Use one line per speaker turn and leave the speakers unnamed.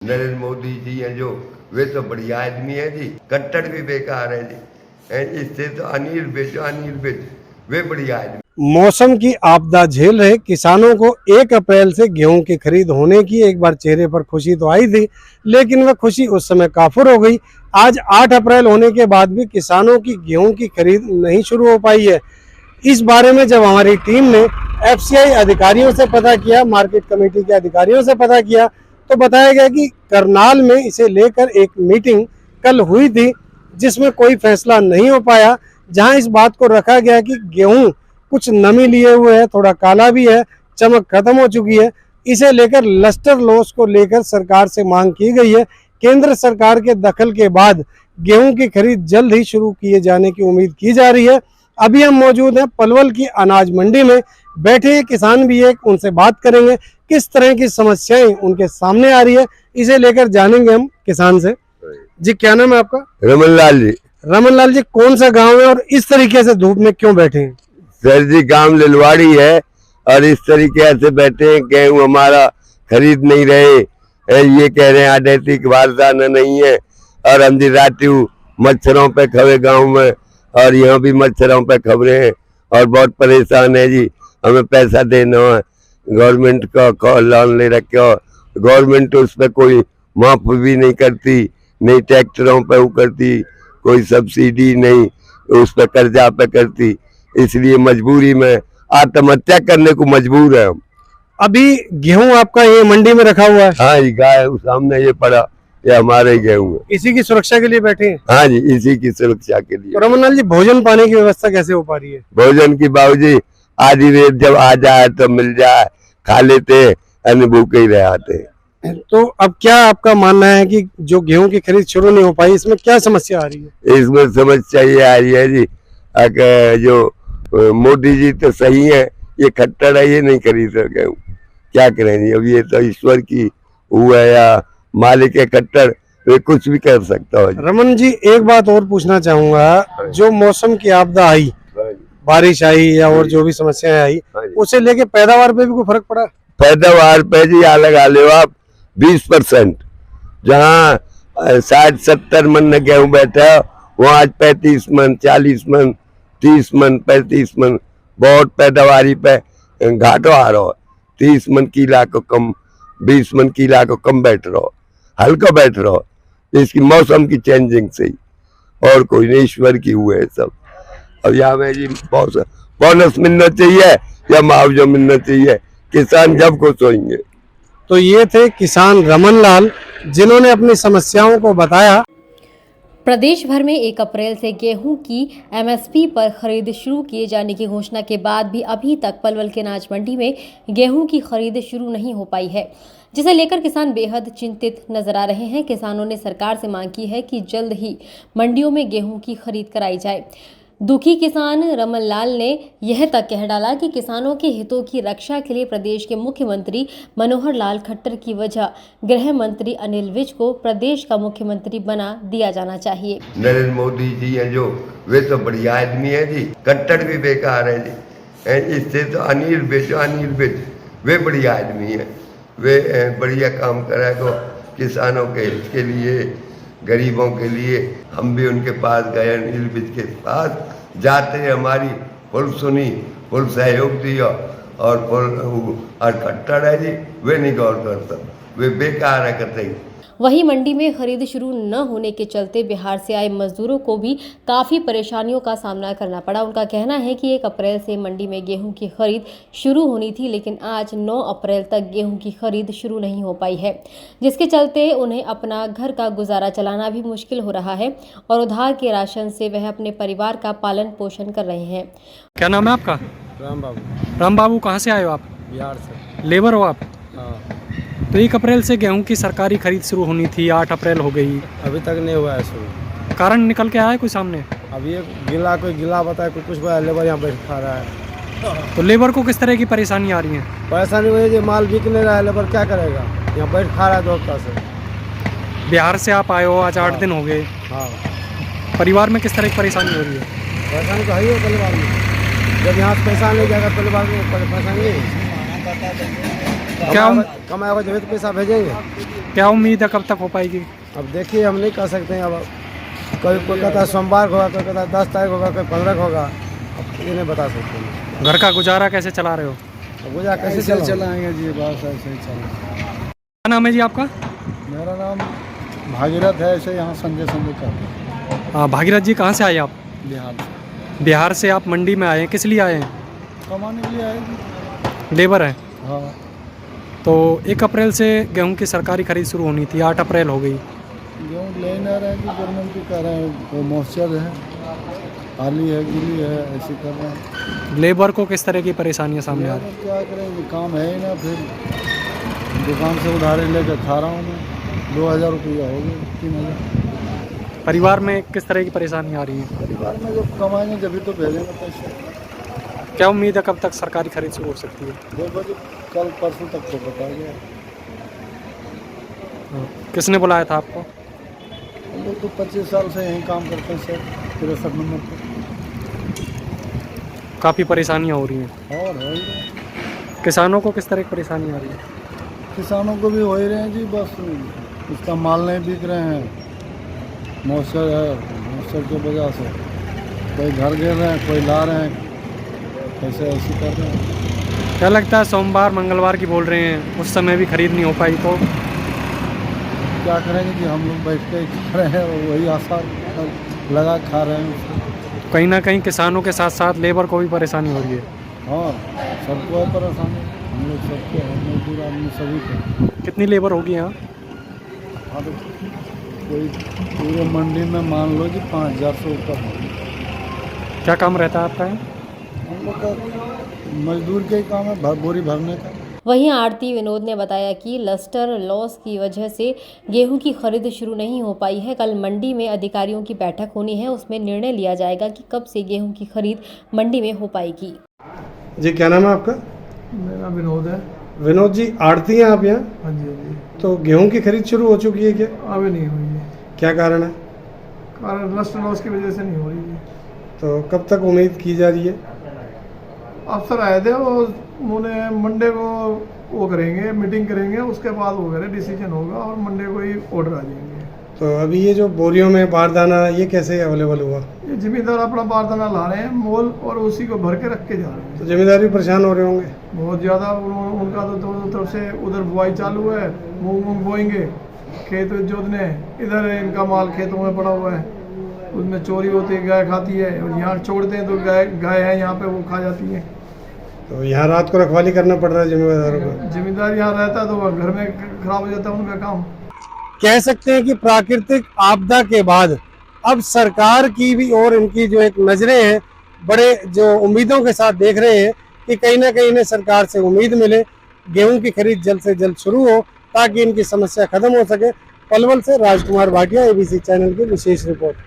नरेंद्र मोदी जी हैं जो, वे तो बढ़िया आदमी है जी, कट्टर भी बेकार है जी। इससे तो अनिल विज वे बढ़िया आदमी।
मौसम की आपदा झेल रहे किसानों को 1 अप्रैल से गेहूं की खरीद होने की एक बार चेहरे पर खुशी तो आई थी, लेकिन वह खुशी उस समय काफुर हो गई। आज 8 अप्रैल होने के बाद भी किसानों की गेहूं की खरीद नहीं शुरू हो पाई है। इस बारे में जब हमारी टीम ने एफसीआई अधिकारियों से पता किया, मार्केट कमेटी के अधिकारियों से पता किया, तो बताया गया कि करनाल में इसे लेकर एक मीटिंग कल हुई थी, जिसमें कोई फैसला नहीं हो पाया। जहां इस बात को रखा गया कि गेहूं कुछ नमी लिए हुए है, थोड़ा काला भी है, चमक खत्म हो चुकी है। इसे लेकर लस्टर लॉस को लेकर सरकार से मांग की गई है। केंद्र सरकार के दखल के बाद गेहूं की खरीद जल्द ही शुरू किए जाने की उम्मीद की जा रही है। अभी हम मौजूद हैं पलवल की अनाज मंडी में, बैठे किसान भी है, उनसे बात करेंगे किस तरह की समस्याएं उनके सामने आ रही है, इसे लेकर जानेंगे हम किसान से। जी क्या नाम है आपका?
रमन लाल जी।
रमन लाल जी, कौन सा गांव है और इस तरीके से धूप में क्यों बैठे हैं?
सर जी गांव लिलवाड़ी है और इस तरीके से बैठे हैं, गेहूं हमारा खरीद नहीं रहे, ये कह रहे हैं आदेशिक वारदाना नहीं है, और हम जी रातू मच्छरों पे खबे गांव में, और यहाँ भी मच्छरों पे खबरें हैं और बहुत परेशान है जी। हमें पैसा देना है, गवर्नमेंट का लोन ले रखे हो, गवर्नमेंट उस पर कोई माफ भी नहीं करती, नहीं ट्रैक्टरों पे वो करती, कोई सब्सिडी नहीं, उस पर कर्जा पे करती, इसलिए मजबूरी में आत्महत्या करने को मजबूर है हम।
अभी गेहूं आपका ये मंडी में रखा हुआ है?
हाँ जी, गाय सामने ये पड़ा, ये हमारे गेहूं है।
इसी की सुरक्षा के लिए बैठे हैं?
हाँ जी, इसी की सुरक्षा के लिए।
तो रमन लाल जी, भोजन पाने की व्यवस्था कैसे हो पा रही है?
भोजन की बाबूजी आधी रेत जब आ जाए तो मिल जाए, खा लेते, अन्य भूखे ही रह आते।
तो अब क्या आपका मानना है कि जो गेहूं की खरीद शुरू नहीं हो पाई, इसमें क्या समस्या आ रही है?
इसमें समस्या ये आ रही है जी, जो मोदी जी तो सही है, ये खट्टर है, ये नहीं खरीद सके, क्या करेंगे। अब ये तो ईश्वर की वो है या मालिक है खट्टर, वे कुछ भी कर सकता है।
रमन जी, एक बात और पूछना चाहूंगा, जो मौसम की आपदा आई, बारिश आई या और जो भी समस्याएं आई, उसे लेके पैदावार पे भी कोई फर्क पड़ा?
पैदावार पे जी लगा लो आप 20%, जहाँ 60-70 मन में गेहूं बैठा, वहाँ आज 35 मन, 40 मन, 30 मन, 35 मन, बहुत पैदावारी पे घाटो आ रहा है। 30 मन किला को कम, 20 मन किला को कम बैठ रहा, हल्का बैठ रहा, इसकी मौसम की चेंजिंग से ही, और कोई नहीं, ईश्वर की हुए है सब। अब यहाँ में जी बोनस मिलना चाहिए या मुआवजा मिलना चाहिए, किसान जब खुश होंगे।
तो ये थे किसान रमन लाल, जिन्होंने अपनी समस्याओं को बताया।
प्रदेश भर में 1 अप्रैल से गेहूं की एमएसपी पर खरीद शुरू किए जाने की घोषणा के बाद भी अभी तक पलवल के अनाज मंडी में गेहूं की खरीद शुरू नहीं हो पाई है, जिसे लेकर किसान बेहद चिंतित नजर आ रहे हैं। किसानों ने सरकार से मांग की है कि जल्द ही मंडियों में गेहूं की खरीद कराई जाए। दुखी किसान रमन लाल ने यह तक कह डाला कि किसानों के हितों की रक्षा के लिए प्रदेश के मुख्यमंत्री मनोहर लाल खट्टर की वजह गृह मंत्री अनिल विज को प्रदेश का मुख्यमंत्री बना दिया जाना चाहिए।
नरेंद्र मोदी जी हैं जो, वे तो बढ़िया आदमी है जी, कट्टर भी बेकार है जी। इससे तो अनिल विज वे बढ़िया आदमी है, वे बढ़िया काम करेगा किसानों के हित के लिए, गरीबों के लिए। हम भी उनके पास गए, अनिल विज के पास जाते, हमारी फुल सुनी, फुल सहयोग दिया, और खट्टर है जी, वे नहीं गौर करता, वे बेकार है कतई।
वहीं मंडी में खरीद शुरू न होने के चलते बिहार से आए मजदूरों को भी काफी परेशानियों का सामना करना पड़ा। उनका कहना है कि 1 अप्रैल से मंडी में गेहूं की खरीद शुरू होनी थी, लेकिन आज 9 अप्रैल तक गेहूं की खरीद शुरू नहीं हो पाई है, जिसके चलते उन्हें अपना घर का गुजारा चलाना भी मुश्किल हो रहा है और उधार के राशन से वह अपने परिवार का पालन पोषण कर रहे हैं।
क्या नाम है आपका?
राम बाबू।
राम बाबू, कहाँ से आए हो आप?
बिहार से।
लेबर हो आप?
हाँ।
तो 1 अप्रैल से गेहूं की सरकारी खरीद शुरू होनी थी, 8 अप्रैल हो गई,
अभी तक नहीं हुआ है शुरू।
कारण निकल के आया है कोई सामने?
अब ये कोई गिला बताया, कोई कुछ बताया, लेबर यहाँ बैठ खा रहा है।
तो लेबर को किस तरह की परेशानी आ रही है?
परेशानी वही है, माल बिक नहीं रहा है, लेबर क्या करेगा, यहाँ बैठ खा रहा है 2 हफ्ता से।
बिहार से आप आए हो, आज 8 दिन हो गए।
हाँ।
परिवार में किस तरह की परेशानी हो रही है?
परेशानी तो है ही परिवार में, जब यहाँ से पैसा नहीं जाएगा परिवार में परेशानी नहीं। कमाया होगा जब तो पैसा भेजेंगे।
क्या उम्मीद है कब तक हो पाएगी?
अब देखिए, हम नहीं कह सकते हैं। अब कोई कहता है सोमवार को होगा, कोई कहता है 10 तारीख होगा, कोई 15 को होगा। अब ये नहीं बता सकते हैं।
घर का गुजारा कैसे चला रहे हो?
अब गुजारा कैसे चलाएंगे जी? बस ऐसे ही चल।
क्या नाम है जी आपका?
मेरा नाम भागीरथ है। ऐसे यहाँ संजय कहते हैं।
भागीरथ जी, कहाँ से आए आप?
बिहार से।
बिहार से आप मंडी में आए हैं, किस लिए आए हैं?
कमाने के लिए आएगी।
लेबर है।
हाँ।
तो 1 अप्रैल से गेहूं की सरकारी खरीद शुरू होनी थी, 8 अप्रैल हो गई।
गेहूँ ले ना रहे हैं कि गवर्नमेंट भी कह रहे हैं वो मॉइस्चर है, आली है, गिली है, ऐसे कर रहे हैं।
लेबर को किस तरह की परेशानियां सामने आ रही?
क्या करेंगे, काम है ही ना। फिर दुकान से उधारी लेकर खा रहा हूँ मैं। 2000 रुपया हो गए, 3000।
परिवार में किस तरह की परेशानी आ रही है?
परिवार में जब कमाएंगे जब तो भेजेंगे पैसे।
क्या उम्मीद है कब तक सरकारी खरीद शुरू हो सकती है?
देखो जी, कल परसों तक तो बता गया।
किसने बुलाया था आपको?
हम लोग तो 25 साल से यहीं काम करते हैं सर, 63 नंबर पर।
काफ़ी परेशानियां हो रही हैं।
और हो ही रहे हैं।
किसानों को किस तरह की परेशानी आ रही है?
किसानों को भी हो ही रहे हैं जी। बस उसका माल नहीं बिक रहे हैं, मॉइस्चर है। मॉइस्चर की वजह से कोई घर गिर रहे हैं, कोई ला रहे हैं, ऐसे कर रहे हैं।
क्या लगता है सोमवार मंगलवार की बोल रहे हैं, उस समय भी खरीद नहीं हो पाई तो
क्या करेंगे कि हम लोग बैठ के खा रहे हैं, वही आशा लगा खा रहे हैं।
कहीं ना कहीं किसानों के साथ साथ लेबर को भी परेशानी हो रही है।
हाँ, सबको है परेशानी। हम लोग सबको है, मजदूर आदमी सभी को।
कितनी लेबर होगी यहाँ?
हाँ, तो कोई पूरे मंडी में मान लो कि 5000 से ऊपर है।
क्या काम रहता है आपका यहाँ?
हम लोग का मजदूर के ही काम है, बोरी भरने का।
वहीं आड़ती विनोद ने बताया कि लस्टर लॉस की वजह से गेहूं की खरीद शुरू नहीं हो पाई है। कल मंडी में अधिकारियों की बैठक होनी है, उसमें निर्णय लिया जाएगा कि कब से गेहूं की खरीद मंडी में हो पाएगी।
जी, क्या नाम है आपका?
मेरा विनोद है।
विनोद जी, आड़ती हैं आप यहाँ?
हाँ जी, हाँ जी।
तो गेहूं की खरीद शुरू हो चुकी है क्या?
अभी नहीं हुई है।
क्या कारण है?
कारण लस्टर लॉस की वजह से नहीं हो रही है।
तो कब तक उम्मीद की जा रही है?
अफसर आए थे, वो उन्होंने मंडे को वो करेंगे, मीटिंग करेंगे, उसके बाद वो करे डिसीजन होगा और मंडे को ही ऑर्डर आ जाएंगे।
तो अभी ये जो बोरियों में बारदाना, ये कैसे अवेलेबल हुआ?
ये जिम्मेदार अपना बारदाना ला रहे हैं मोल और उसी को भर के रख के जा रहे हैं।
तो जिम्मेदार भी परेशान हो रहे होंगे
बहुत ज़्यादा। उनका तो दोनों तरफ से उधर बुआई चालू है, मूंग बोएंगे, खेत जोतने, इधर इनका माल खेतों में पड़ा हुआ है, उसमें चोरी होती है, गाय खाती है। और यहाँ छोड़ते हैं तो गाय है यहाँ पे, वो खा जाती है।
तो यहाँ रात को रखवाली करना पड़ रहा है जिम्मेदारों को।
जिम्मेदार यहाँ रहता तो घर में खराब हो जाता है उनका काम।
कह सकते हैं कि प्राकृतिक आपदा के बाद अब सरकार की भी और इनकी जो एक नजरें हैं, बड़े जो उम्मीदों के साथ देख रहे हैं कि कहीं ना कहीं इन्हें सरकार से उम्मीद मिले, गेहूं की खरीद जल्द से जल्द शुरू हो ताकि इनकी समस्या खत्म हो सके। पलवल से राजकुमार भाटिया, ABC चैनल की विशेष रिपोर्ट।